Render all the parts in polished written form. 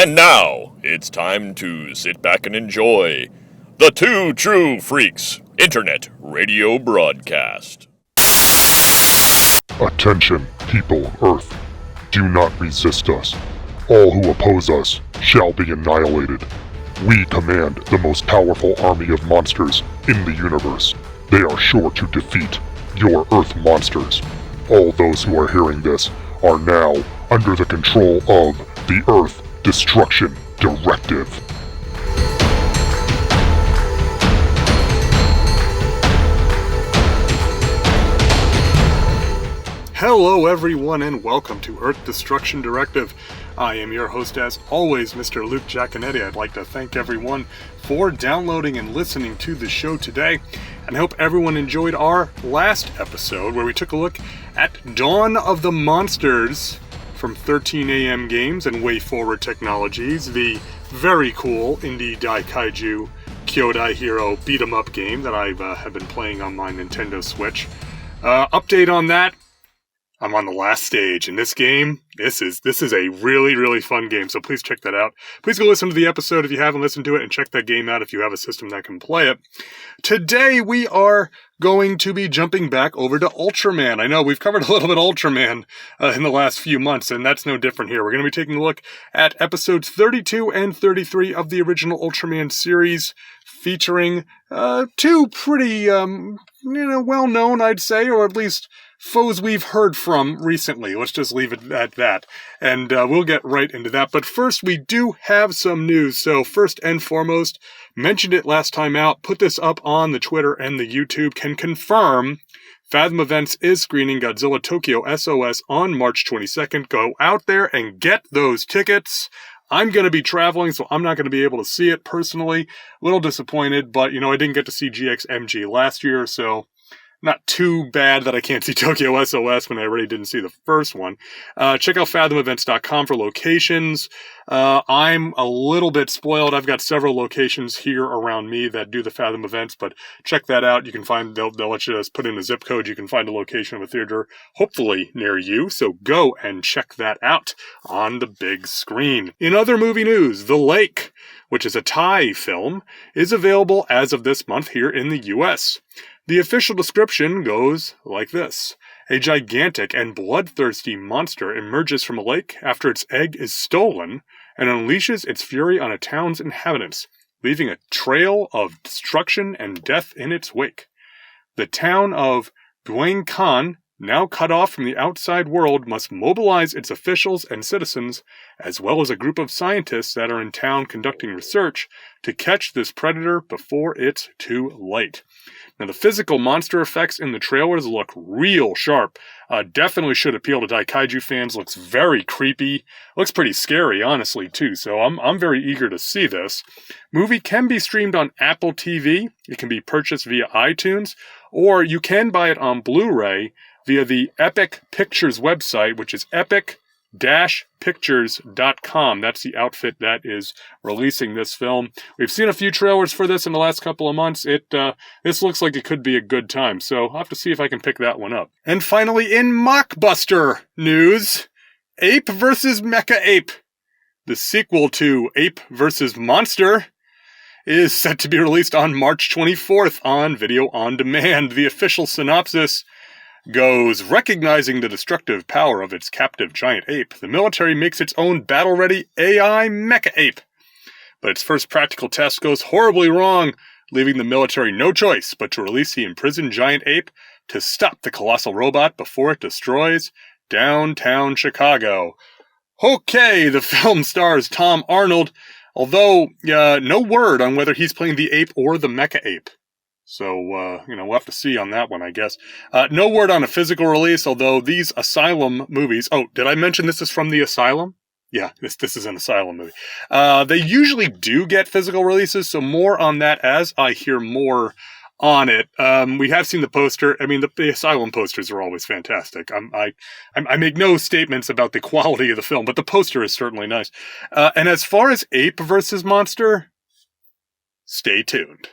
And now, it's time to sit back and enjoy the Two True Freaks Internet Radio Broadcast. Attention, people of Earth. Do not resist us. All who oppose us shall be annihilated. We command the most powerful army of monsters in the universe. They are sure to defeat your Earth monsters. All those who are hearing this are now under the control of the Earth Destruction Directive. Hello everyone and welcome to Earth Destruction Directive. I am your host as always, Mr. Luke Giaconetti. I'd like to thank everyone for downloading and listening to the show today, and I hope everyone enjoyed our last episode where we took a look at Dawn of the Monsters from 13am Games and Way Forward Technologies, the very cool indie Daikaiju Kyodai Hero beat-em-up game that I have been playing on my Nintendo Switch. Update on that. I'm on the last stage in this game. This is a really, really fun game, so please check that out. Please go listen to the episode if you haven't listened to it, and check that game out if you have a system that can play it. Today we are going to be jumping back over to Ultraman. I know we've covered a little bit of Ultraman in the last few months, and that's no different here. We're going to be taking a look at episodes 32 and 33 of the original Ultraman series, featuring two pretty, well-known, I'd say, or at least foes we've heard from recently. Let's just leave it at that. And we'll get right into that. But first, we do have some news. So first and foremost, mentioned it last time out, put this up on the Twitter and the YouTube, can confirm Fathom Events is screening Godzilla Tokyo SOS on March 22nd. Go out there and get those tickets. I'm going to be traveling, so I'm not going to be able to see it personally. A little disappointed, but, I didn't get to see GXMG last year, so not too bad that I can't see Tokyo SOS when I already didn't see the first one. Check out fathomevents.com for locations. I'm a little bit spoiled. I've got several locations here around me that do the Fathom events, but check that out. You can find, they'll let you just put in a zip code. You can find a location of a theater, hopefully near you. So go and check that out on the big screen. In other movie news, The Lake, which is a Thai film, is available as of this month here in the US. The official description goes like this. A gigantic and bloodthirsty monster emerges from a lake after its egg is stolen and unleashes its fury on a town's inhabitants, leaving a trail of destruction and death in its wake. The town of Buangkan, now cut off from the outside world, must mobilize its officials and citizens, as well as a group of scientists that are in town conducting research, to catch this predator before it's too late. Now, the physical monster effects in the trailers look real sharp. Definitely should appeal to Daikaiju fans. Looks very creepy. Looks pretty scary, honestly, too. So I'm very eager to see this. Movie can be streamed on Apple TV. It can be purchased via iTunes, or you can buy it on Blu-ray via the Epic Pictures website, which is epic-pictures.com. That's the outfit that is releasing this film. We've seen a few trailers for this in the last couple of months. This looks like it could be a good time, so I'll have to see if I can pick that one up. And finally, in Mockbuster news, Ape vs. Mecha Ape, the sequel to Ape vs. Monster, is set to be released on March 24th on Video On Demand. The official synopsis goes, recognizing the destructive power of its captive giant ape, the military makes its own battle-ready AI mecha ape. But its first practical test goes horribly wrong, leaving the military no choice but to release the imprisoned giant ape to stop the colossal robot before it destroys downtown Chicago. Okay, the film stars Tom Arnold, although no word on whether he's playing the ape or the mecha ape. So, we'll have to see on that one, I guess. No word on a physical release, although these Asylum movies... Oh, did I mention this is from the Asylum? Yeah, this is an Asylum movie. They usually do get physical releases, so more on that as I hear more on it. We have seen the poster. I mean, the Asylum posters are always fantastic. I make no statements about the quality of the film, but the poster is certainly nice. And as far as Ape versus Monster, stay tuned.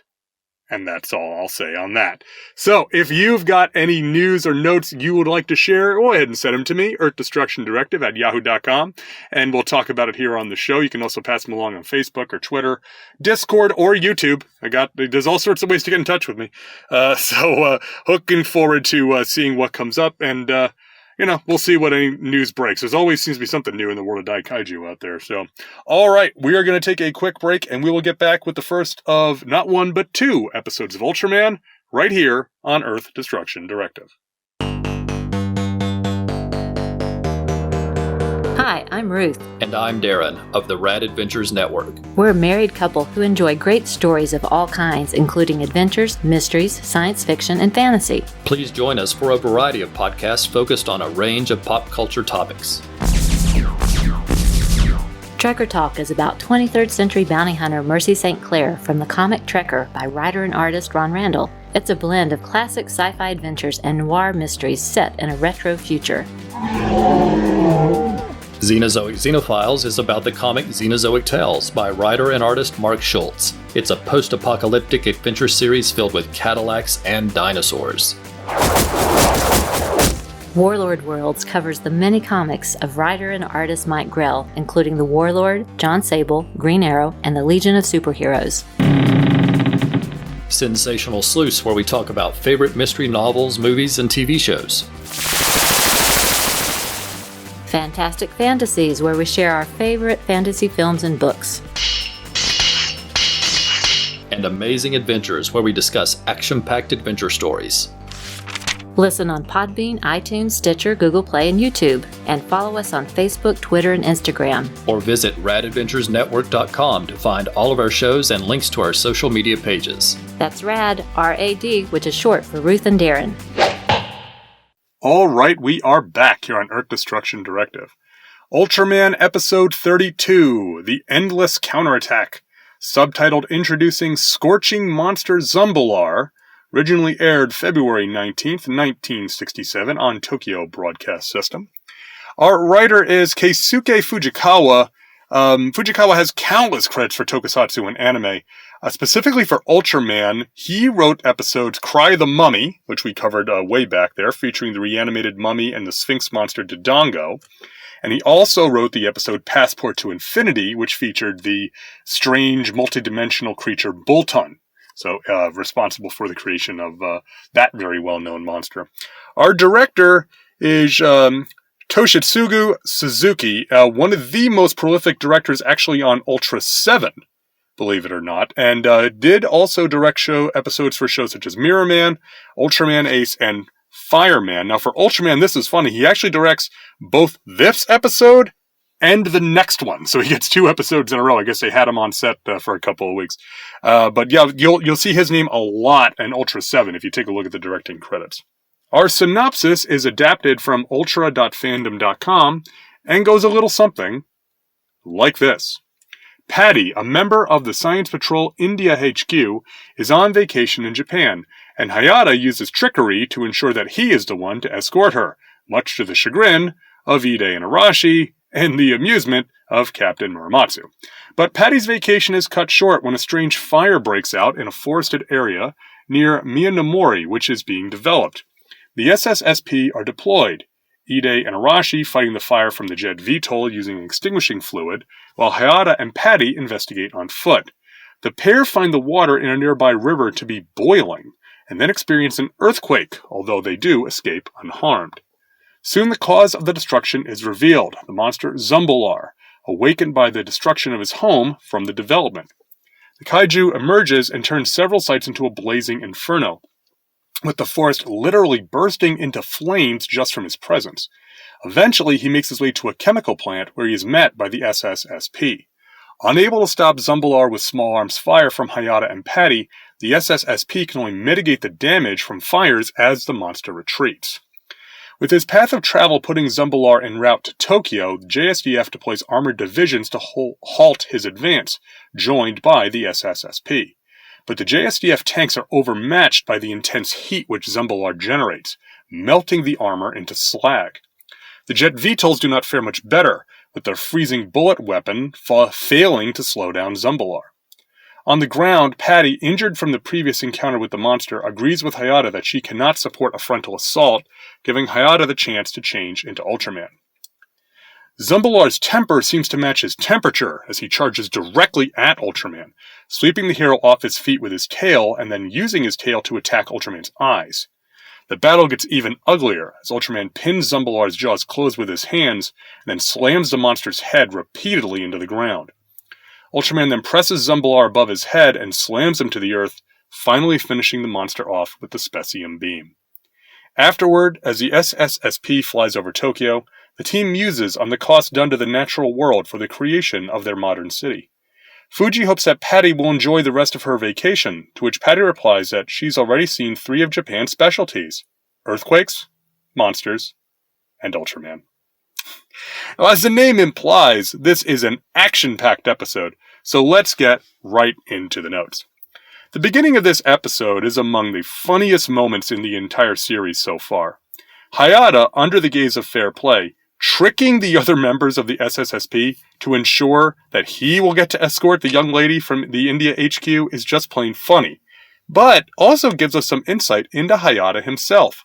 And that's all I'll say on that. So, if you've got any news or notes you would like to share, go ahead and send them to me, earthdestructiondirective@yahoo.com, and we'll talk about it here on the show. You can also pass them along on Facebook or Twitter, Discord, or YouTube. There's all sorts of ways to get in touch with me. So, looking forward to seeing what comes up, and we'll see what any news breaks. There's always seems to be something new in the world of Daikaiju out there. So, all right, we are going to take a quick break, and we will get back with the first of not one, but two episodes of Ultraman right here on Earth Destruction Directive. Hi, I'm Ruth. And I'm Darren of the Rad Adventures Network. We're a married couple who enjoy great stories of all kinds, including adventures, mysteries, science fiction, and fantasy. Please join us for a variety of podcasts focused on a range of pop culture topics. Trekker Talk is about 23rd century bounty hunter Mercy St. Clair from the comic Trekker by writer and artist Ron Randall. It's a blend of classic sci-fi adventures and noir mysteries set in a retro future. Xenozoic Xenophiles is about the comic Xenozoic Tales by writer and artist Mark Schultz. It's a post-apocalyptic adventure series filled with Cadillacs and dinosaurs. Warlord Worlds covers the many comics of writer and artist Mike Grell, including The Warlord, John Sable, Green Arrow, and the Legion of Superheroes. Sensational Sleuths, where we talk about favorite mystery novels, movies, and TV shows. Fantastic Fantasies, where we share our favorite fantasy films and books. And Amazing Adventures, where we discuss action-packed adventure stories. Listen on Podbean, iTunes, Stitcher, Google Play, and YouTube. And follow us on Facebook, Twitter, and Instagram. Or visit radadventuresnetwork.com to find all of our shows and links to our social media pages. That's RAD, R-A-D, which is short for Ruth and Darren. All right, we are back here on Earth Destruction Directive. Ultraman Episode 32, The Endless Counterattack, subtitled Introducing Scorching Monster Zumbular, originally aired February 19th, 1967 on Tokyo Broadcast System. Our writer is Keisuke Fujikawa. Fujikawa has countless credits for tokusatsu and anime. Specifically for Ultraman, he wrote episodes Cry the Mummy, which we covered way back there, featuring the reanimated mummy and the Sphinx monster Dodongo. And he also wrote the episode Passport to Infinity, which featured the strange multidimensional creature Bolton. So, responsible for the creation of that very well-known monster. Our director is Toshitsugu Suzuki, one of the most prolific directors actually on Ultra 7. Believe it or not, and did also direct show episodes for shows such as Mirror Man, Ultraman Ace, and Fireman. Now for Ultraman, this is funny. He actually directs both this episode and the next one. So he gets 2 episodes in a row. I guess they had him on set for a couple of weeks. But yeah, you'll see his name a lot in Ultra 7 if you take a look at the directing credits. Our synopsis is adapted from ultra.fandom.com and goes a little something like this. Patty, a member of the Science Patrol India HQ, is on vacation in Japan, and Hayata uses trickery to ensure that he is the one to escort her, much to the chagrin of Ide and Arashi, and the amusement of Captain Muramatsu. But Patty's vacation is cut short when a strange fire breaks out in a forested area near Miyanomori, which is being developed. The SSSP are deployed, Ide and Arashi fighting the fire from the jet VTOL using extinguishing fluid, while Hayata and Patty investigate on foot. The pair find the water in a nearby river to be boiling, and then experience an earthquake, although they do escape unharmed. Soon the cause of the destruction is revealed, the monster Zumbular, awakened by the destruction of his home from the development. The kaiju emerges and turns several sites into a blazing inferno, with the forest literally bursting into flames just from his presence. Eventually, he makes his way to a chemical plant where he is met by the SSSP. Unable to stop Zumbular with small arms fire from Hayata and Patty, the SSSP can only mitigate the damage from fires as the monster retreats. With his path of travel putting Zumbular en route to Tokyo, the JSDF deploys armored divisions to halt his advance, joined by the SSSP. But the JSDF tanks are overmatched by the intense heat which Zumbular generates, melting the armor into slag. The jet VTOLs do not fare much better, with their freezing bullet weapon failing to slow down Zumbular. On the ground, Patty, injured from the previous encounter with the monster, agrees with Hayata that she cannot support a frontal assault, giving Hayata the chance to change into Ultraman. Zumbalar's temper seems to match his temperature as he charges directly at Ultraman, sweeping the hero off his feet with his tail and then using his tail to attack Ultraman's eyes. The battle gets even uglier as Ultraman pins Zumbalar's jaws closed with his hands and then slams the monster's head repeatedly into the ground. Ultraman then presses Zumbalar above his head and slams him to the earth, finally finishing the monster off with the Specium beam. Afterward, as the SSSP flies over Tokyo, the team muses on the cost done to the natural world for the creation of their modern city. Fuji hopes that Patty will enjoy the rest of her vacation, to which Patty replies that she's already seen 3 of Japan's specialties: earthquakes, monsters, and Ultraman. Now, as the name implies, this is an action-packed episode, so let's get right into the notes. The beginning of this episode is among the funniest moments in the entire series so far. Hayata, under the gaze of fair play, tricking the other members of the SSSP to ensure that he will get to escort the young lady from the India HQ is just plain funny, but also gives us some insight into Hayata himself.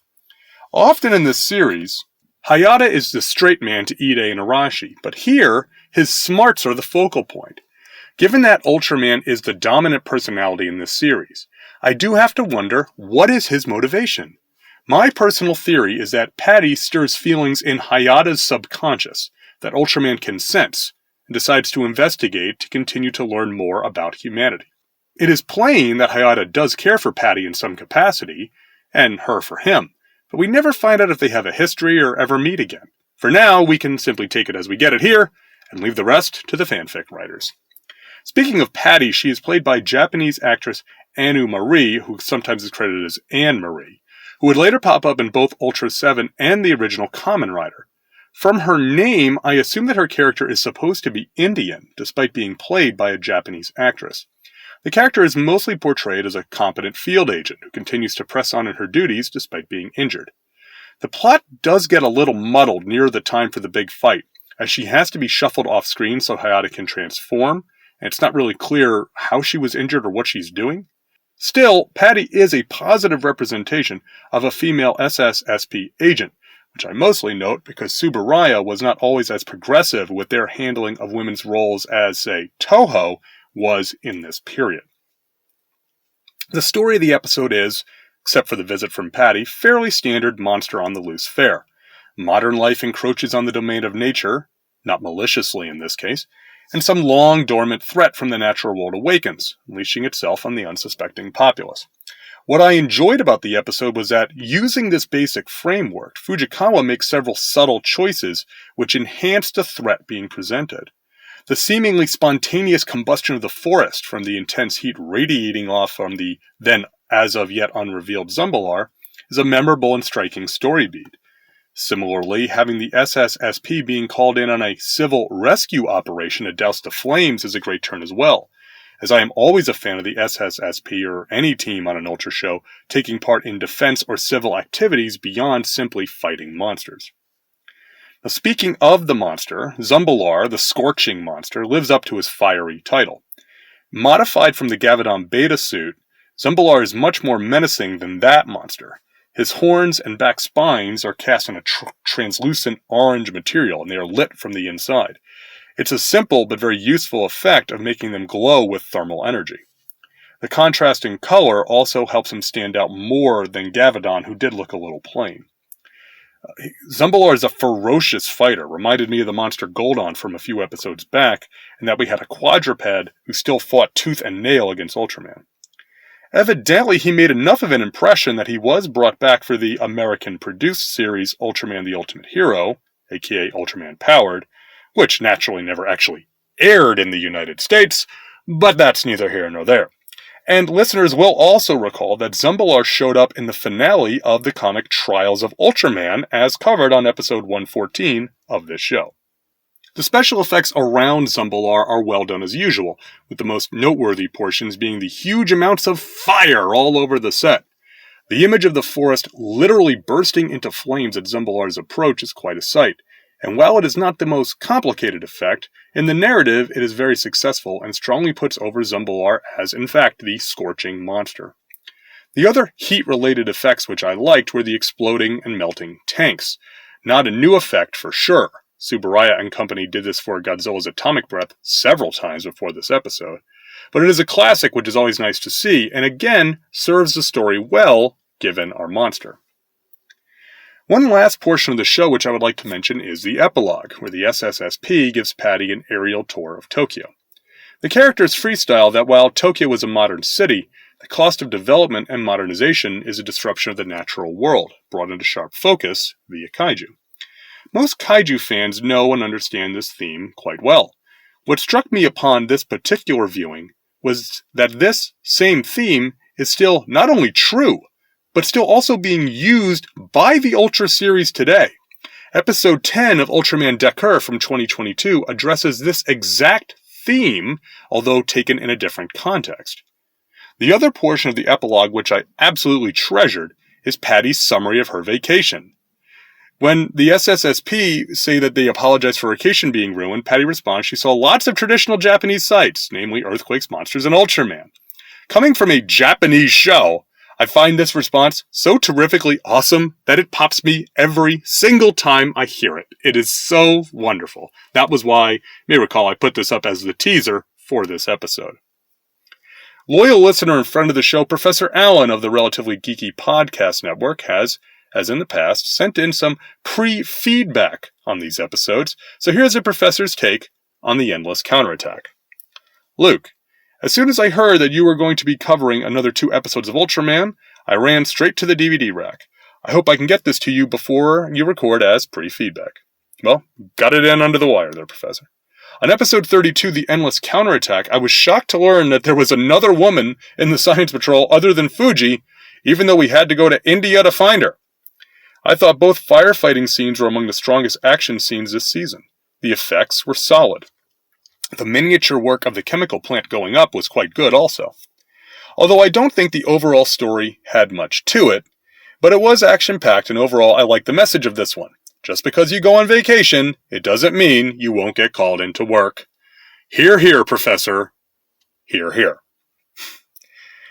Often in this series, Hayata is the straight man to Ide and Arashi, but here, his smarts are the focal point. Given that Ultraman is the dominant personality in this series, I do have to wonder, what is his motivation? My personal theory is that Patty stirs feelings in Hayata's subconscious that Ultraman can sense, and decides to investigate to continue to learn more about humanity. It is plain that Hayata does care for Patty in some capacity, and her for him, but we never find out if they have a history or ever meet again. For now, we can simply take it as we get it here, and leave the rest to the fanfic writers. Speaking of Patty, she is played by Japanese actress Anu Marie, who sometimes is credited as Anne Marie, who would later pop up in both Ultra 7 and the original Kamen Rider. From her name, I assume that her character is supposed to be Indian, despite being played by a Japanese actress. The character is mostly portrayed as a competent field agent who continues to press on in her duties despite being injured. The plot does get a little muddled near the time for the big fight, as she has to be shuffled off screen so Hayata can transform, and it's not really clear how she was injured or what she's doing. Still, Patty is a positive representation of a female SSSP agent, which I mostly note because Subaraya was not always as progressive with their handling of women's roles as, say, Toho was in this period. The story of the episode is, except for the visit from Patty, fairly standard monster on the loose fare. Modern life encroaches on the domain of nature, not maliciously in this case, and some long-dormant threat from the natural world awakens, unleashing itself on the unsuspecting populace. What I enjoyed about the episode was that, using this basic framework, Fujikawa makes several subtle choices which enhance the threat being presented. The seemingly spontaneous combustion of the forest from the intense heat radiating off from the then as-of-yet unrevealed Zumbalar is a memorable and striking story beat. Similarly, having the SSSP being called in on a civil rescue operation to douse the flames is a great turn as well, as I am always a fan of the SSSP or any team on an Ultra show taking part in defense or civil activities beyond simply fighting monsters. Now, speaking of the monster, Zumbalar, the Scorching Monster, lives up to his fiery title. Modified from the Gavadan Beta suit, Zumbalar is much more menacing than that monster. His horns and back spines are cast in a translucent orange material, and they are lit from the inside. It's a simple but very useful effect of making them glow with thermal energy. The contrasting color also helps him stand out more than Gavadan, who did look a little plain. Zumbalar is a ferocious fighter, reminded me of the monster Goldon from a few episodes back, and that we had a quadruped who still fought tooth and nail against Ultraman. Evidently, he made enough of an impression that he was brought back for the American-produced series Ultraman the Ultimate Hero, aka Ultraman Powered, which naturally never actually aired in the United States, but that's neither here nor there. And listeners will also recall that Zumbalar showed up in the finale of the comic Trials of Ultraman, as covered on episode 114 of this show. The special effects around Zumbalar are well done as usual, with the most noteworthy portions being the huge amounts of fire all over the set. The image of the forest literally bursting into flames at Zumbalar's approach is quite a sight, And while it is not the most complicated effect, in the narrative it is very successful and strongly puts over Zumbular as, in fact, the scorching monster. The other heat-related effects which I liked were the exploding and melting tanks. Not a new effect for sure. Tsuburaya and company did this for Godzilla's atomic breath several times before this episode. But it is a classic which is always nice to see, and again, serves the story well, given our monster. One last portion of the show which I would like to mention is the epilogue, where the SSSP gives Patty an aerial tour of Tokyo. The characters freestyle that while Tokyo is a modern city, the cost of development and modernization is a disruption of the natural world, brought into sharp focus via kaiju. Most kaiju fans know and understand this theme quite well. What struck me upon this particular viewing was that this same theme is still not only true, but still also being used by the Ultra series today. Episode 10 of Ultraman Decker from 2022 addresses this exact theme, although taken in a different context. The other portion of the epilogue which I absolutely treasured is Patty's summary of her vacation. When the SSSP say that they apologize for vacation being ruined, Patty responds she saw lots of traditional Japanese sights, namely earthquakes, monsters, and Ultraman. Coming from a Japanese show, I find this response so terrifically awesome that it pops me every single time I hear it. It is so wonderful. That was why, you may recall, I put this up as the teaser for this episode. Loyal listener and friend of the show, Professor Allen of the Relatively Geeky Podcast Network has, as in the past, sent in some pre-feedback on these episodes, so here's the professor's take on the Endless Counterattack. Luke, as soon as I heard that you were going to be covering another 2 episodes of Ultraman, I ran straight to the DVD rack. I hope I can get this to you before you record as pre-feedback. Well, got it in under the wire there, Professor. On episode 32, The Endless Counterattack, I was shocked to learn that there was another woman in the Science Patrol other than Fuji, even though we had to go to India to find her. I thought both firefighting scenes were among the strongest action scenes this season. The effects were solid. The miniature work of the chemical plant going up was quite good also. Although I don't think the overall story had much to it, but it was action-packed and overall I like the message of this one. Just because you go on vacation, it doesn't mean you won't get called into work. Hear, hear, Professor. Hear, hear.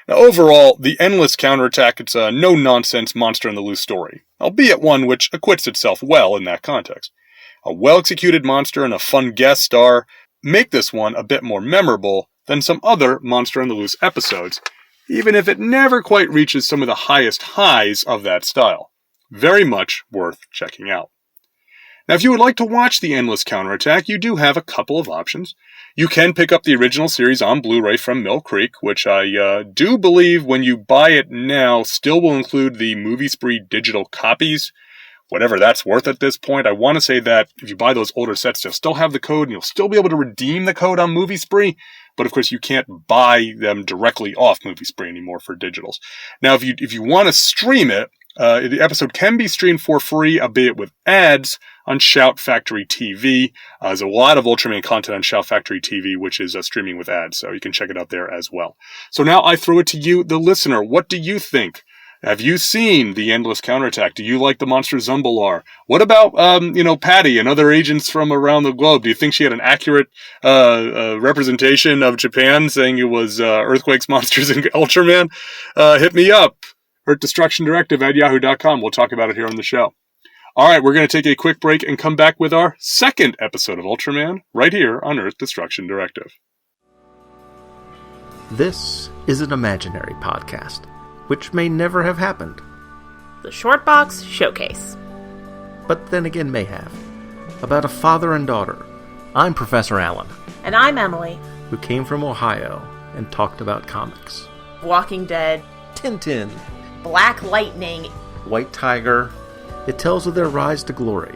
Now, overall, the Endless Counterattack, it's a no-nonsense monster-in-the-loose story, albeit one which acquits itself well in that context. A well-executed monster and a fun guest star make this one a bit more memorable than some other monster-in-the-loose episodes, even if it never quite reaches some of the highest highs of that style. Very much worth checking out. Now, if you would like to watch The Endless Counterattack, you do have a couple of options. You can pick up the original series on Blu-ray from Mill Creek, which I do believe when you buy it now still will include the Movie Spree digital copies, whatever that's worth at this point. I want to say that if you buy those older sets, they'll still have the code and you'll still be able to redeem the code on Movie Spree, but of course you can't buy them directly off Movie Spree anymore for digitals. Now, if you want to stream it, the episode can be streamed for free, albeit with ads, on Shout Factory TV. There's a lot of Ultraman content on Shout Factory TV, which is streaming with ads, so you can check it out there as well. So now I throw it to you, the listener. What do you think? Have you seen The Endless Counterattack? Do you like the monster Zumbular? What about, Patty and other agents from around the globe? Do you think she had an accurate representation of Japan, saying it was earthquakes, monsters, and Ultraman? Hit me up. EarthDestructionDirective@yahoo.com. We'll talk about it here on the show. All right, we're going to take a quick break and come back with our second episode of Ultraman right here on Earth Destruction Directive. This is an imaginary podcast, which may never have happened. The Shortbox Showcase. But then again may have. About a father and daughter. I'm Professor Allen. And I'm Emily. Who came from Ohio and talked about comics. Walking Dead. Tintin. Black Lightning. White Tiger. It tells of their rise to glory,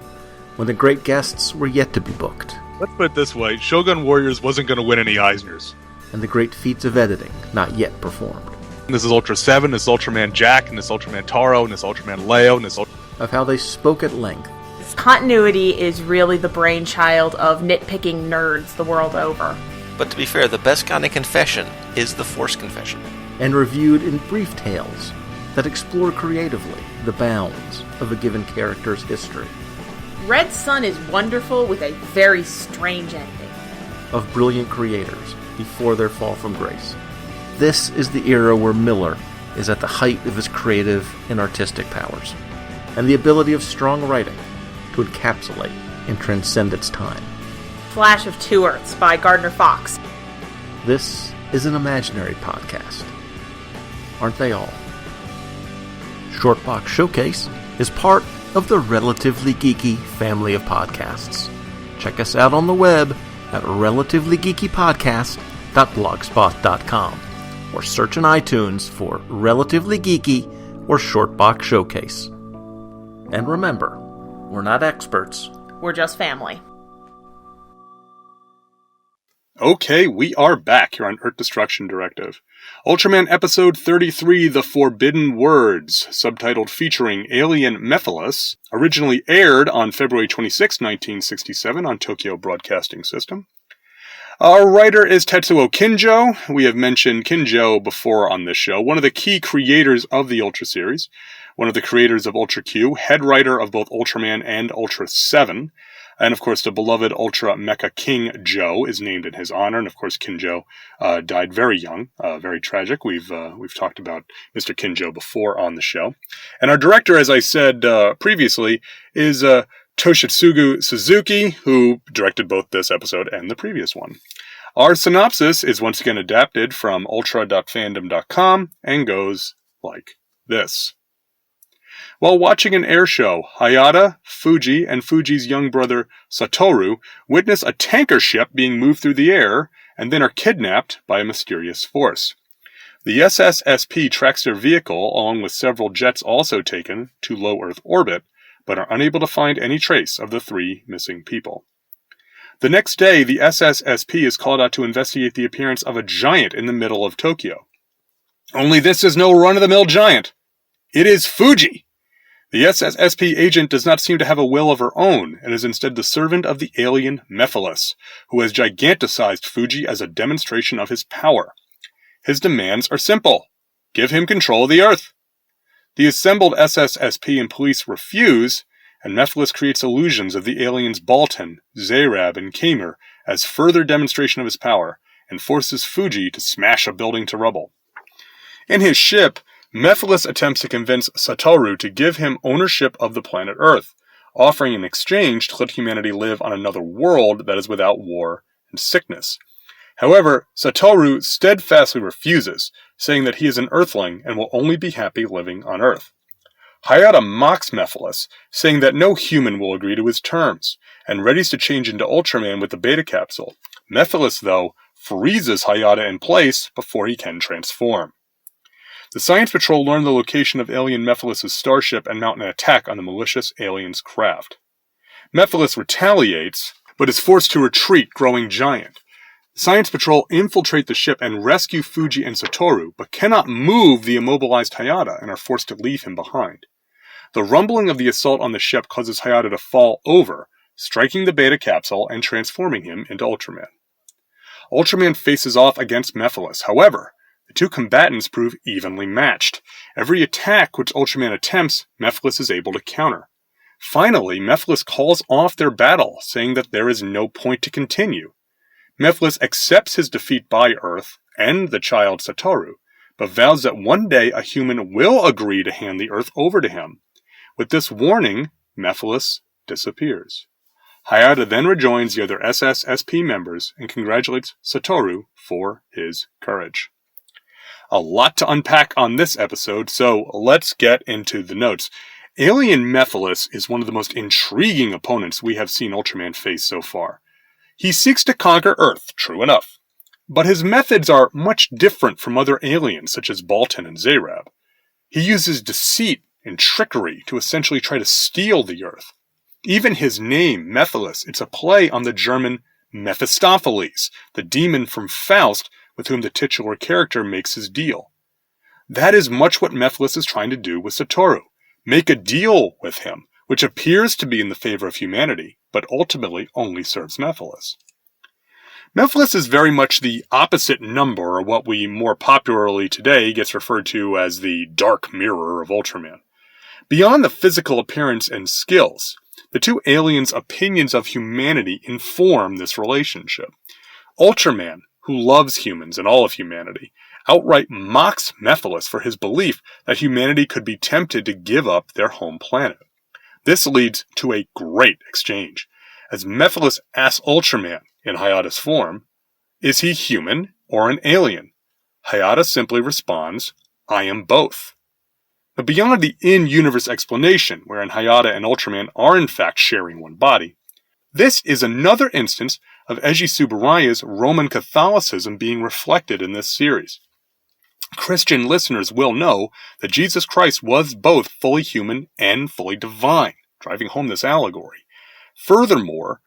when the great guests were yet to be booked. Let's put it this way, Shogun Warriors wasn't going to win any Eisners. And the great feats of editing not yet performed. This is Ultra 7, this is Ultraman Jack, and this Ultraman Taro, and this Ultraman Leo, and this of how they spoke at length. This continuity is really the brainchild of nitpicking nerds the world over. But to be fair, the best kind of confession is the Force confession. And reviewed in brief tales that explore creatively the bounds of a given character's history. Red Sun is wonderful with a very strange ending. Of brilliant creators before their fall from grace. This is the era where Miller is at the height of his creative and artistic powers, and the ability of strong writing to encapsulate and transcend its time. Flash of Two Earths by Gardner Fox. This is an imaginary podcast. Aren't they all? Shortbox Showcase is part of the Relatively Geeky family of podcasts. Check us out on the web at relativelygeekypodcast.blogspot.com or search in iTunes for Relatively Geeky or Shortbox Showcase. And remember, we're not experts. We're just family. Okay, we are back here on Earth Destruction Directive. Ultraman Episode 33, The Forbidden Words, subtitled featuring Alien Mephiles, originally aired on February 26, 1967 on Tokyo Broadcasting System. Our writer is Tetsuo Kinjo. We have mentioned Kinjo before on this show, one of the key creators of the Ultra series, one of the creators of Ultra Q, head writer of both Ultraman and Ultra 7, and of course the beloved Ultra Mecha King Joe is named in his honor, and of course Kinjo died very young, very tragic. We've talked about Mr. Kinjo before on the show. And our director, as I said previously, is Toshitsugu Suzuki, who directed both this episode and the previous one. Our synopsis is once again adapted from ultra.fandom.com and goes like this. While watching an air show, Hayata, Fuji, and Fuji's young brother Satoru witness a tanker ship being moved through the air and then are kidnapped by a mysterious force. The SSSP tracks their vehicle along with several jets also taken to low Earth orbit, but are unable to find any trace of the three missing people. The next day, the SSSP is called out to investigate the appearance of a giant in the middle of Tokyo. Only this is no run-of-the-mill giant. It is Fuji! The SSSP agent does not seem to have a will of her own, and is instead the servant of the alien Mephiles, who has giganticized Fuji as a demonstration of his power. His demands are simple. Give him control of the Earth. The assembled SSSP and police refuse, and Mephiles creates illusions of the aliens Baltan, Zayrab, and Kamer as further demonstration of his power, and forces Fuji to smash a building to rubble. In his ship, Mephiles attempts to convince Satoru to give him ownership of the planet Earth, offering in exchange to let humanity live on another world that is without war and sickness. However, Satoru steadfastly refuses, saying that he is an Earthling and will only be happy living on Earth. Hayata mocks Mephiles, saying that no human will agree to his terms, and readies to change into Ultraman with the Beta Capsule. Mephiles, though, freezes Hayata in place before he can transform. The Science Patrol learn the location of alien Mephiles' starship and mount an attack on the malicious alien's craft. Mephiles retaliates, but is forced to retreat, growing giant. The Science Patrol infiltrate the ship and rescue Fuji and Satoru, but cannot move the immobilized Hayata and are forced to leave him behind. The rumbling of the assault on the ship causes Hayata to fall over, striking the Beta Capsule and transforming him into Ultraman. Ultraman faces off against Mephiles. However, the two combatants prove evenly matched. Every attack which Ultraman attempts, Mephiles is able to counter. Finally, Mephiles calls off their battle, saying that there is no point to continue. Mephiles accepts his defeat by Earth and the child Satoru, but vows that one day a human will agree to hand the Earth over to him. With this warning, Mephiles disappears. Hayata then rejoins the other SSSP members and congratulates Satoru for his courage. A lot to unpack on this episode, so let's get into the notes. Alien Mephiles is one of the most intriguing opponents we have seen Ultraman face so far. He seeks to conquer Earth, true enough, but his methods are much different from other aliens such as Baltan and Zayrab. He uses deceit and trickery to essentially try to steal the Earth. Even his name, Mephiles, it's a play on the German Mephistopheles, the demon from Faust, with whom the titular character makes his deal. That is much what Mephiles is trying to do with Satoru. Make a deal with him, which appears to be in the favor of humanity, but ultimately only serves Mephiles. Mephiles is very much the opposite number, or what we more popularly today gets referred to as the Dark Mirror of Ultraman. Beyond the physical appearance and skills, The two aliens' opinions of humanity inform this relationship. Ultraman, who loves humans and all of humanity, outright mocks Mephiles for his belief that humanity could be tempted to give up their home planet. This leads to a great exchange, as Mephiles asks Ultraman, in Hayata's form, is he human or an alien? Hayata simply responds, I am both. But beyond the in-universe explanation, wherein Hayata and Ultraman are in fact sharing one body, this is another instance of Eiji Tsuburaya's Roman Catholicism being reflected in this series. Christian listeners will know that Jesus Christ was both fully human and fully divine, driving home this allegory. Furthermore,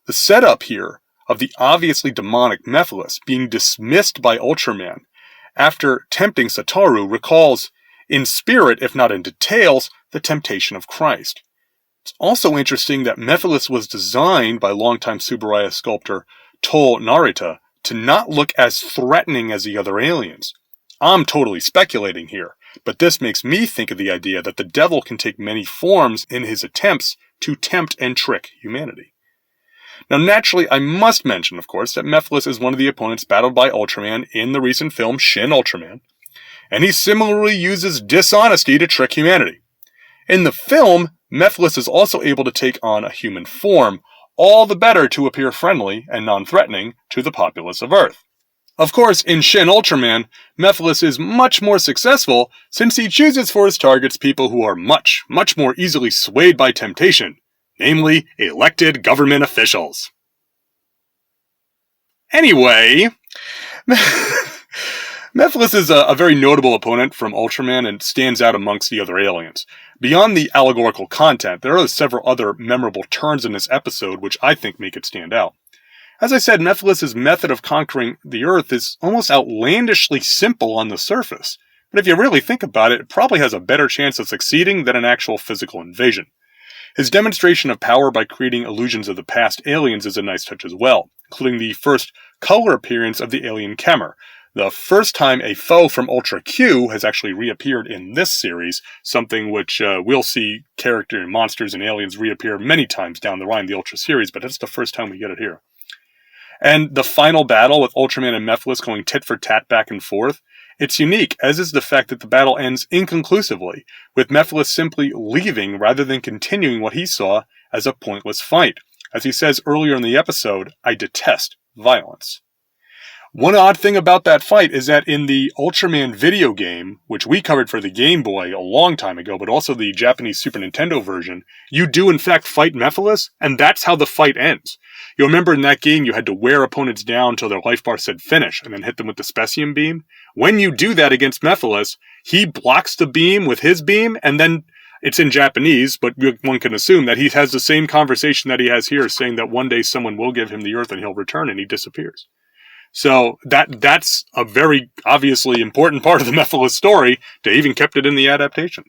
the setup here of the obviously demonic Mephiles being dismissed by Ultraman after tempting Satoru recalls, in spirit if not in details, the temptation of Christ. It's also interesting that Mephiles was designed by longtime Tsuburaya sculptor To Narita to not look as threatening as the other aliens. I'm totally speculating here, but this makes me think of the idea that the devil can take many forms in his attempts to tempt and trick humanity. Now naturally, I must mention, of course, that Mephiles is one of the opponents battled by Ultraman in the recent film Shin Ultraman, and he similarly uses dishonesty to trick humanity. In the film, Mephiles is also able to take on a human form, all the better to appear friendly and non-threatening to the populace of Earth. Of course, in Shin Ultraman, Mephiles is much more successful since he chooses for his targets people who are much more easily swayed by temptation, namely elected government officials. Anyway, Mephiles is a very notable opponent from Ultraman and stands out amongst the other aliens. Beyond the allegorical content, there are several other memorable turns in this episode which I think make it stand out. As I said, Mephiles' method of conquering the Earth is almost outlandishly simple on the surface, but if you really think about it, it probably has a better chance of succeeding than an actual physical invasion. His demonstration of power by creating illusions of the past aliens is a nice touch as well, including the first color appearance of the alien Kemmer, the first time a foe from Ultra Q has actually reappeared in this series, something which we'll see character and monsters and aliens reappear many times down the line in the Ultra series, but that's the first time we get it here. And the final battle with Ultraman and Mephiles going tit for tat back and forth, it's unique, as is the fact that the battle ends inconclusively, with Mephiles simply leaving rather than continuing what he saw as a pointless fight. As he says earlier in the episode, I detest violence. One odd thing about that fight is that in the Ultraman video game, which we covered for the Game Boy a long time ago, but also the Japanese Super Nintendo version, you do in fact fight Mephiles, and that's how the fight ends. You'll remember in that game you had to wear opponents down until their life bar said finish, and then hit them with the Specium beam. When you do that against Mephiles, he blocks the beam with his beam, and then it's in Japanese, but one can assume that he has the same conversation that he has here, saying that one day someone will give him the Earth and he'll return, and he disappears. So that's a very obviously important part of the Mephiles story. They even kept it in the adaptation.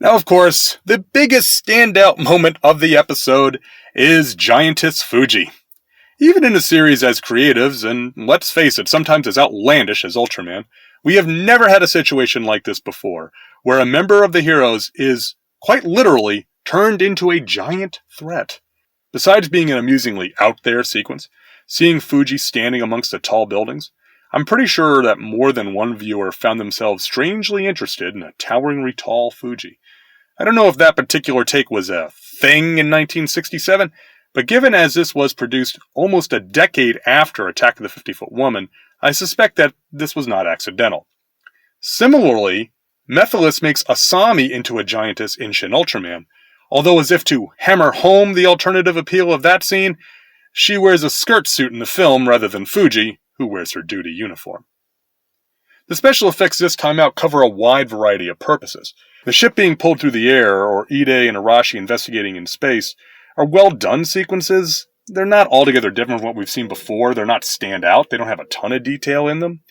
Now, of course, the biggest standout moment of the episode is Giantess Fuji. Even in a series as creatives, and let's face it, sometimes as outlandish as Ultraman, we have never had a situation like this before, where a member of the heroes is, quite literally, turned into a giant threat. Besides being an amusingly out-there sequence, seeing Fuji standing amongst the tall buildings, I'm pretty sure that more than one viewer found themselves strangely interested in a toweringly tall Fuji. I don't know if that particular take was a thing in 1967, but given as this was produced almost a decade after Attack of the 50-Foot Woman, I suspect that this was not accidental. Similarly, Mephiles makes Asami into a giantess in Shin Ultraman, although as if to hammer home the alternative appeal of that scene, she wears a skirt suit in the film rather than Fuji, who wears her duty uniform. The special effects this time out cover a wide variety of purposes. The ship being pulled through the air, or Ide and Arashi investigating in space, are well-done sequences. They're not altogether different from what we've seen before. They're not stand out. They don't have a ton of detail in them.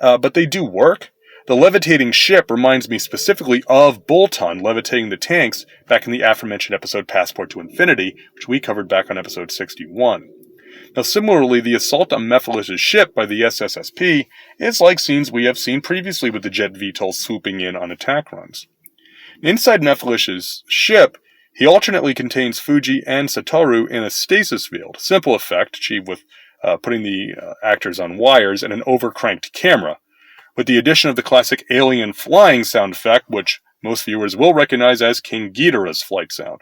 But they do work. The levitating ship reminds me specifically of Bolton levitating the tanks back in the aforementioned episode Passport to Infinity, which we covered back on episode 61. Now similarly, the assault on Mephiles' ship by the SSSP is like scenes we have seen previously with the jet VTOL swooping in on attack runs. Inside Mephiles' ship, He alternately contains Fuji and Satoru in a stasis field, simple effect achieved with putting the actors on wires and an overcranked camera, with the addition of the classic alien flying sound effect, which most viewers will recognize as King Ghidorah's flight sound.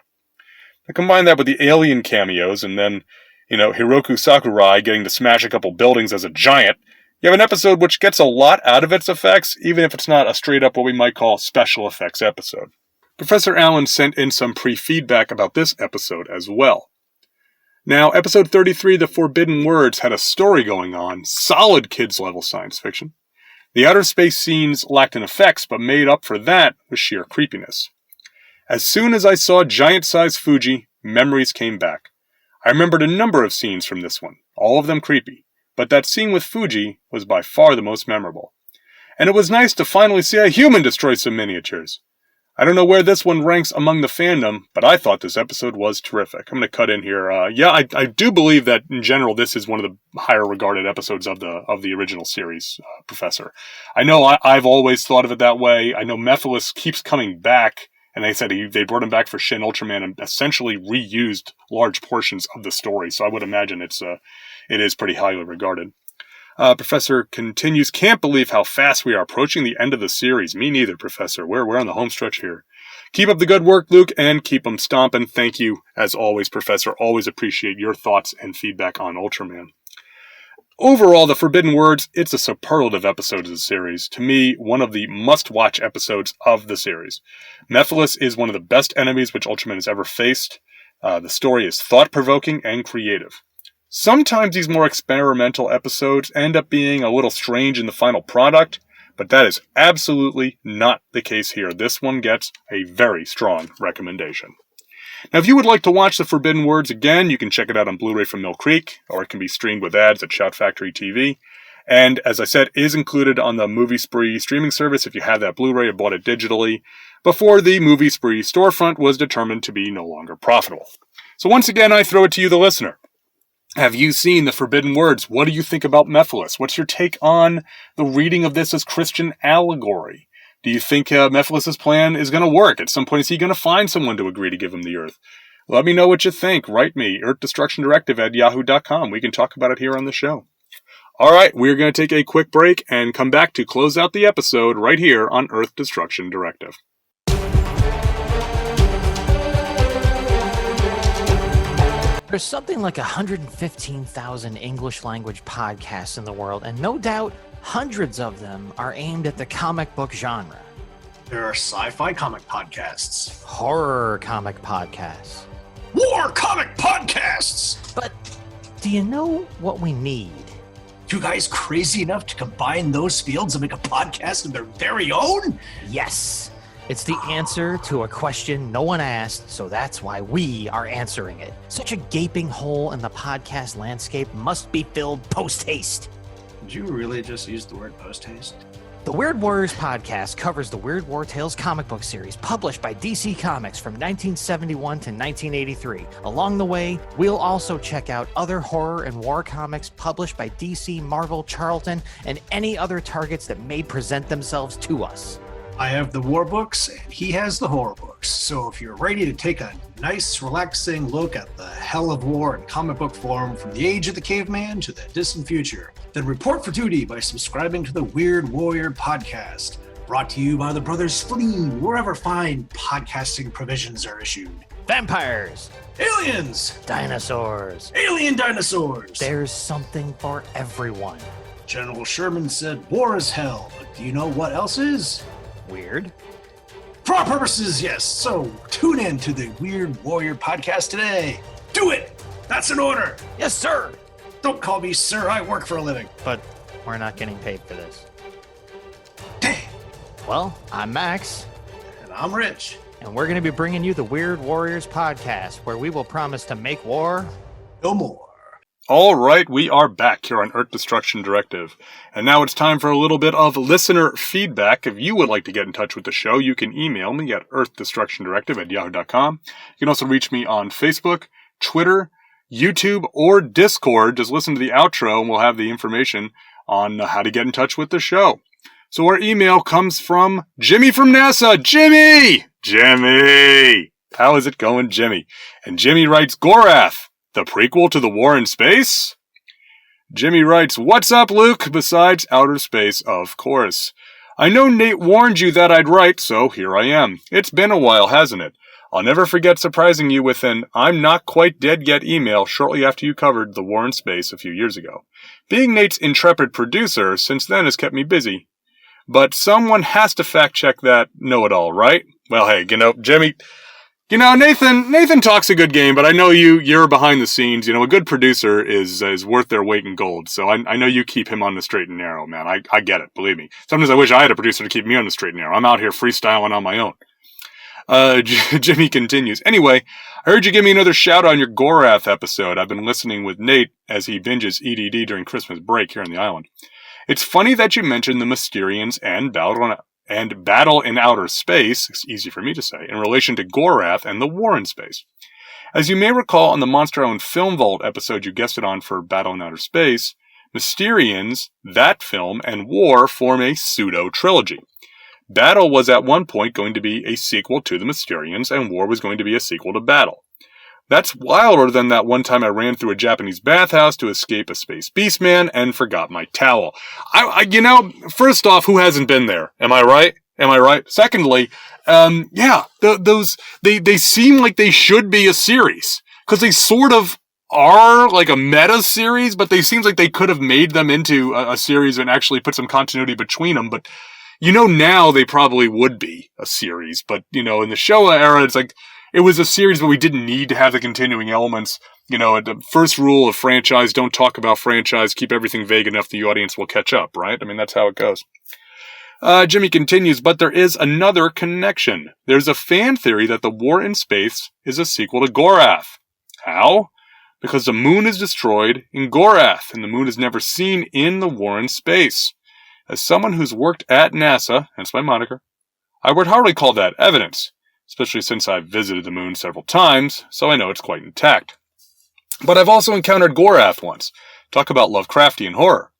Now combine that with the alien cameos, and then, Hiroku Sakurai getting to smash a couple buildings as a giant, you have an episode which gets a lot out of its effects, even if it's not a straight-up what we might call special effects episode. Professor Allen sent in some pre-feedback about this episode as well. Now, episode 33, The Forbidden Words, had a story going on, solid kids-level science fiction. The outer space scenes lacked in effects, but made up for that with sheer creepiness. As soon as I saw giant-sized Fuji, memories came back. I remembered a number of scenes from this one, all of them creepy, but that scene with Fuji was by far the most memorable. And it was nice to finally see a human destroy some miniatures. I don't know where this one ranks among the fandom, but I thought this episode was terrific. I'm going to cut in here. I do believe that in general this is one of the higher regarded episodes of the original series, Professor. I know I've always thought of it that way. I know Mephiles keeps coming back, and they said they brought him back for Shin Ultraman and essentially reused large portions of the story. So I would imagine it is pretty highly regarded. Professor continues, can't believe how fast we are approaching the end of the series. Me neither, Professor. We're on the home stretch here. Keep up the good work, Luke, and keep them stomping. Thank you, as always, Professor. Always appreciate your thoughts and feedback on Ultraman. Overall, The Forbidden Words, it's a superlative episode of the series. To me, one of the must-watch episodes of the series. Mephiles is one of the best enemies which Ultraman has ever faced. The story is thought-provoking and creative. Sometimes these more experimental episodes end up being a little strange in the final product, but that is absolutely not the case here. This one gets a very strong recommendation. Now, if you would like to watch The Forbidden Words again, you can check it out on Blu-ray from Mill Creek, or it can be streamed with ads at Shout Factory TV. And as I said, is included on the Movie Spree streaming service if you have that Blu-ray or bought it digitally, before the Movie Spree storefront was determined to be no longer profitable. So once again, I throw it to you, the listener. Have you seen The Forbidden Words? What do you think about Mephiles? What's your take on the reading of this as Christian allegory? Do you think Mephiles' plan is going to work? At some point, is he going to find someone to agree to give him the Earth? Let me know what you think. Write me, earthdestructiondirective@yahoo.com. We can talk about it here on the show. All right, we're going to take a quick break and come back to close out the episode right here on Earth Destruction Directive. There's something like 115,000 English language podcasts in the world, and no doubt hundreds of them are aimed at the comic book genre. There are sci-fi comic podcasts, horror comic podcasts, war comic podcasts. But do you know what we need? You guys crazy enough to combine those fields and make a podcast of their very own? Yes. It's the answer to a question no one asked, so that's why we are answering it. Such a gaping hole in the podcast landscape must be filled post-haste. Did you really just use the word post-haste? The Weird Warriors podcast covers the Weird War Tales comic book series published by DC Comics from 1971 to 1983. Along the way, we'll also check out other horror and war comics published by DC, Marvel, Charlton, and any other targets that may present themselves to us. I have the war books, and he has the horror books. So if you're ready to take a nice, relaxing look at the hell of war in comic book form from the age of the caveman to the distant future, then report for duty by subscribing to the Weird Warrior podcast. Brought to you by the Brothers Spleen, wherever fine podcasting provisions are issued. Vampires! Aliens! Dinosaurs! Alien dinosaurs! There's something for everyone. General Sherman said war is hell, but do you know what else is? Weird. For our purposes, yes. So tune in to the Weird Warrior podcast today. Do it! That's an order! Yes, sir! Don't call me sir, I work for a living. But we're not getting paid for this. Dang! Well, I'm Max. And I'm Rich. And we're going to be bringing you the Weird Warriors podcast, where we will promise to make war no more. All right, we are back here on Earth Destruction Directive. And now it's time for a little bit of listener feedback. If you would like to get in touch with the show, you can email me at earthdestructiondirective@yahoo.com. You can also reach me on Facebook, Twitter, YouTube, or Discord. Just listen to the outro and we'll have the information on how to get in touch with the show. So our email comes from Jimmy from NASA. Jimmy! How is it going, Jimmy? And Jimmy writes, Gorath, the prequel to the War in Space? Jimmy writes, what's up, Luke? Besides outer space, of course. I know Nate warned you that I'd write, so here I am. It's been a while, hasn't it? I'll never forget surprising you with an I'm not quite dead yet email shortly after you covered the War in Space a few years ago. Being Nate's intrepid producer since then has kept me busy. But someone has to fact-check that know-it-all, right? Well, hey, Jimmy, Nathan talks a good game, but I know you're behind the scenes. A good producer is worth their weight in gold. So I know you keep him on the straight and narrow, man. I get it, believe me. Sometimes I wish I had a producer to keep me on the straight and narrow. I'm out here freestyling on my own. Jimmy continues. Anyway, I heard you give me another shout on your Gorath episode. I've been listening with Nate as he binges EDD during Christmas break here on the island. It's funny that you mentioned the Mysterians and Battle in Outer Space, it's easy for me to say, in relation to Gorath and the War in Space. As you may recall on the Monster Island Film Vault episode you guested on for Battle in Outer Space, Mysterians, that film, and War form a pseudo-trilogy. Battle was at one point going to be a sequel to the Mysterians, and War was going to be a sequel to Battle. That's wilder than that one time I ran through a Japanese bathhouse to escape a space beastman and forgot my towel. First off, who hasn't been there? Am I right? Secondly, they seem like they should be a series. Because they sort of are like a meta series, but they seems like they could have made them into a series and actually put some continuity between them, but now they probably would be a series, but, in the Showa era, it's like, it was a series, but we didn't need to have the continuing elements. The first rule of franchise, don't talk about franchise, keep everything vague enough the audience will catch up, right? I mean, that's how it goes. Jimmy continues, but there is another connection. There's a fan theory that the War in Space is a sequel to Gorath. How? Because the moon is destroyed in Gorath, and the moon is never seen in the War in Space. As someone who's worked at NASA, hence my moniker, I would hardly call that evidence, especially since I've visited the moon several times, so I know it's quite intact. But I've also encountered Gorath once. Talk about Lovecraftian horror.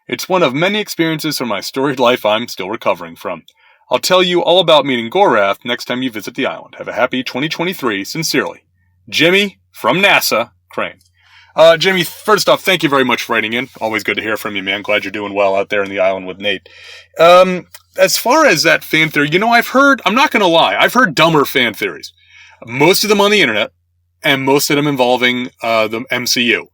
It's one of many experiences from my storied life I'm still recovering from. I'll tell you all about meeting Gorath next time you visit the island. Have a happy 2023, sincerely. Jimmy, from NASA, Crane. Jimmy, first off, thank you very much for writing in. Always good to hear from you, man. Glad you're doing well out there in the island with Nate. As far as that fan theory, I'm not going to lie, I've heard dumber fan theories. Most of them on the internet, and most of them involving the MCU.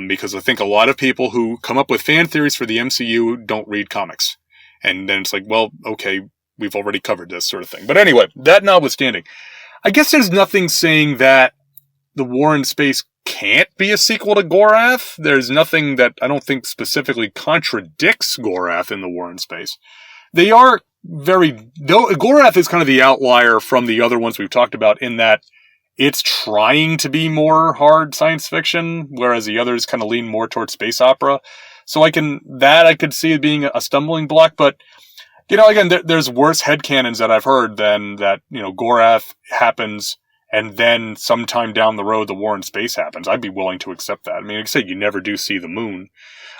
Because I think a lot of people who come up with fan theories for the MCU don't read comics. And then it's like, well, okay, we've already covered this sort of thing. But anyway, that notwithstanding, I guess there's nothing saying that the War in Space can't be a sequel to Gorath. There's nothing that I don't think specifically contradicts Gorath in the War in Space. They are Gorath is kind of the outlier from the other ones we've talked about in that it's trying to be more hard science fiction, whereas the others kind of lean more towards space opera. So I could see it being a stumbling block, but again, there's worse headcanons that I've heard than that, Gorath happens and then sometime down the road, the War in Space happens. I'd be willing to accept that. I mean, like I say, you never do see the moon.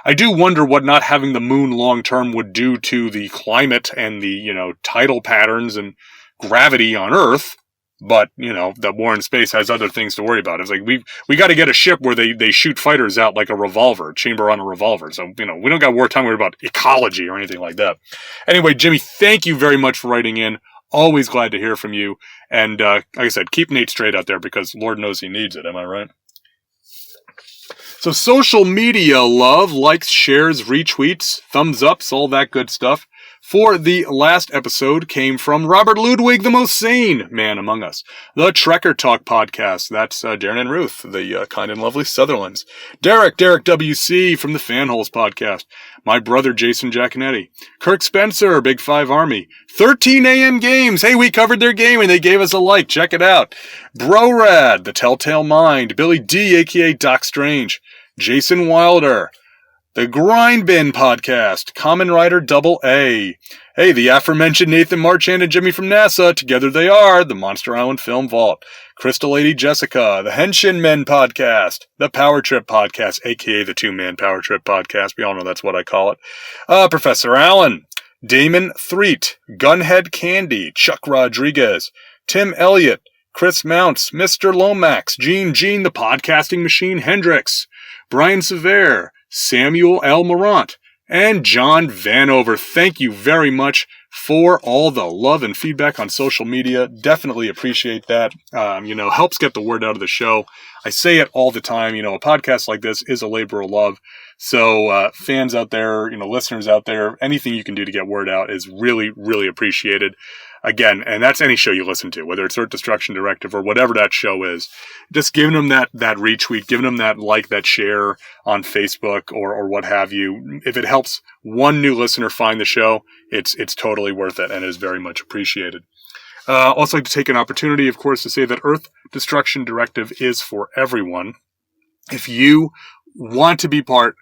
I do wonder what not having the moon long term would do to the climate and the, tidal patterns and gravity on Earth. But, the War in Space has other things to worry about. It's like, we got to get a ship where they shoot fighters out like a revolver, chamber on a revolver. So, we don't got wartime worry about ecology or anything like that. Anyway, Jimmy, thank you very much for writing in. Always glad to hear from you. And, like I said, keep Nate straight out there because Lord knows he needs it. Am I right? So social media love, likes, shares, retweets, thumbs ups, all that good stuff. For the last episode came from Robert Ludwig, the most sane man among us. The Trekker Talk podcast. That's Darren and Ruth, the kind and lovely Sutherlands. Derek WC from the Fanholes podcast. My brother Jason Giaconetti. Kirk Spencer, Big Five Army. 13 AM Games. Hey, we covered their game and they gave us a like. Check it out. Brorad, The Telltale Mind. Billy D, aka Doc Strange. Jason Wilder. The Grind Bin Podcast, Common Rider Double A. Hey, the aforementioned Nathan Marchand and Jimmy from NASA, together they are, the Monster Island Film Vault. Crystal Lady Jessica, the Henshin Men Podcast, the Power Trip Podcast, aka the Two-Man Power Trip Podcast, we all know that's what I call it. Professor Allen, Damon Threet, Gunhead Candy, Chuck Rodriguez, Tim Elliott, Chris Mounts, Mr. Lomax, Gene the Podcasting Machine Hendricks, Brian Sever, Samuel L. Morant, and John Vanover. Thank you very much for all the love and feedback on social media. Definitely appreciate that. Helps get the word out of the show. I say it all the time, a podcast like this is a labor of love. So fans out there, listeners out there, anything you can do to get word out is really, really appreciated. Again, and that's any show you listen to, whether it's Earth Destruction Directive or whatever that show is. Just giving them that retweet, giving them that like, that share on Facebook or what have you. If it helps one new listener find the show, it's totally worth it and is very much appreciated. Also like to take an opportunity, of course, to say that Earth Destruction Directive is for everyone. If you want to be part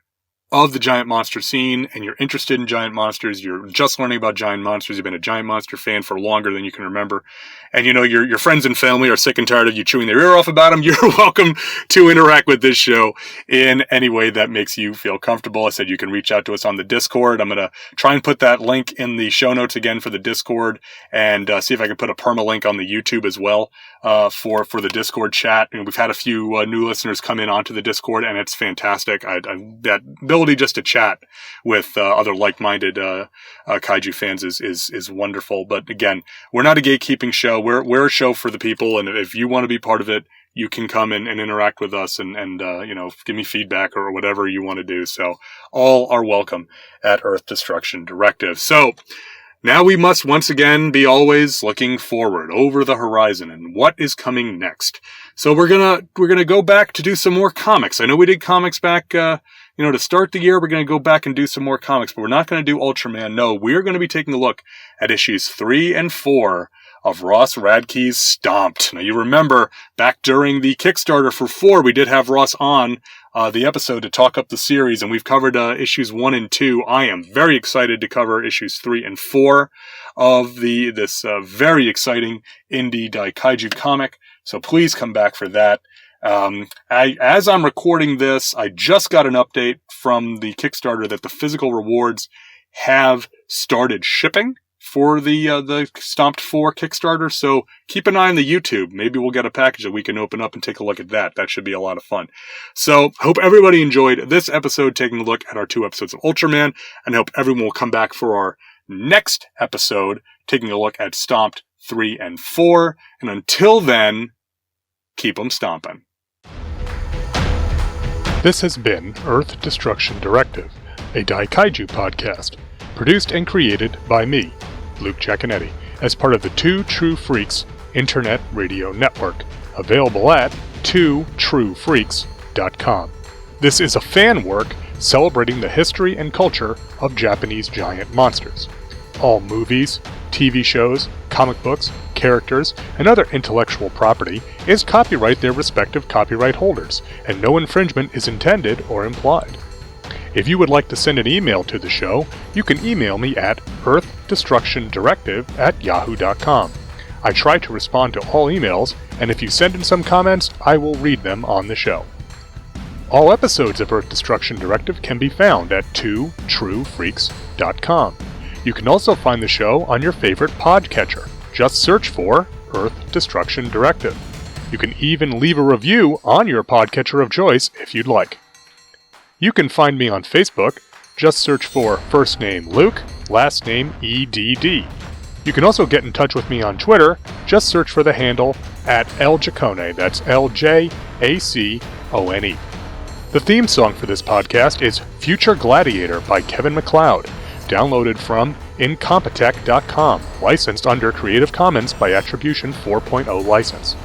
of the giant monster scene and you're interested in giant monsters, you're just learning about giant monsters, you've been a giant monster fan for longer than you can remember, and your friends and family are sick and tired of you chewing their ear off about them, you're welcome to interact with this show in any way that makes you feel comfortable. I said you can reach out to us on the Discord. I'm going to try and put that link in the show notes again for the Discord, and see if I can put a permalink on the YouTube as well for the Discord chat. And we've had a few new listeners come in onto the Discord, and it's fantastic. That ability just to chat with other like-minded kaiju fans is wonderful. But again, we're not a gatekeeping show. We're a show for the people, and if you want to be part of it, you can come and interact with us and give me feedback or whatever you want to do. So all are welcome at Earth Destruction Directive. So now we must once again be always looking forward over the horizon and what is coming next. So we're gonna go back to do some more comics. I know we did comics back to start the year. We're gonna go back and do some more comics, but we're not gonna do Ultraman. No, we're gonna be taking a look at issues 3 and 4 of Ross Radke's Stomped. Now you remember back during the Kickstarter for 4, we did have Ross on the episode to talk up the series, and we've covered issues 1 and 2. I am very excited to cover issues 3 and 4 of this very exciting indie Daikaiju comic. So please come back for that. As I'm recording this, I just got an update from the Kickstarter that the physical rewards have started shipping for the Stomped 4 Kickstarter. So keep an eye on the YouTube. Maybe we'll get a package that we can open up and take a look at that. That should be a lot of fun. So hope everybody enjoyed this episode, taking a look at our 2 episodes of Ultraman, and hope everyone will come back for our next episode, taking a look at Stomped 3 and 4. And until then, keep 'em stomping. This has been Earth Destruction Directive, a Daikaiju podcast, produced and created by me, Luke Giaconetti, as part of the Two True Freaks Internet Radio Network, available at twotruefreaks.com. This is a fan work celebrating the history and culture of Japanese giant monsters. All movies, TV shows, comic books, characters, and other intellectual property is copyright their respective copyright holders, and no infringement is intended or implied. If you would like to send an email to the show, you can email me at earthdestructiondirective@yahoo.com. I try to respond to all emails, and if you send in some comments, I will read them on the show. All episodes of Earth Destruction Directive can be found at twotruefreaks.com. You can also find the show on your favorite podcatcher. Just search for Earth Destruction Directive. You can even leave a review on your podcatcher of choice if you'd like. You can find me on Facebook. Just search for first name Luke, last name EDD. You can also get in touch with me on Twitter. Just search for the handle @LJacone. That's LJACONE. The theme song for this podcast is Future Gladiator by Kevin MacLeod, downloaded from Incompetech.com, licensed under Creative Commons by Attribution 4.0 license.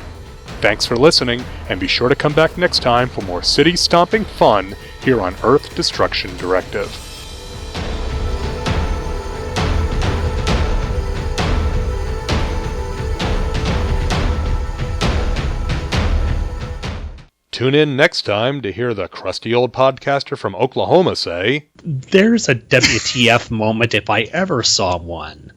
Thanks for listening, and be sure to come back next time for more city-stomping fun here on Earth Destruction Directive. Tune in next time to hear the crusty old podcaster from Oklahoma say, "There's a WTF moment if I ever saw one.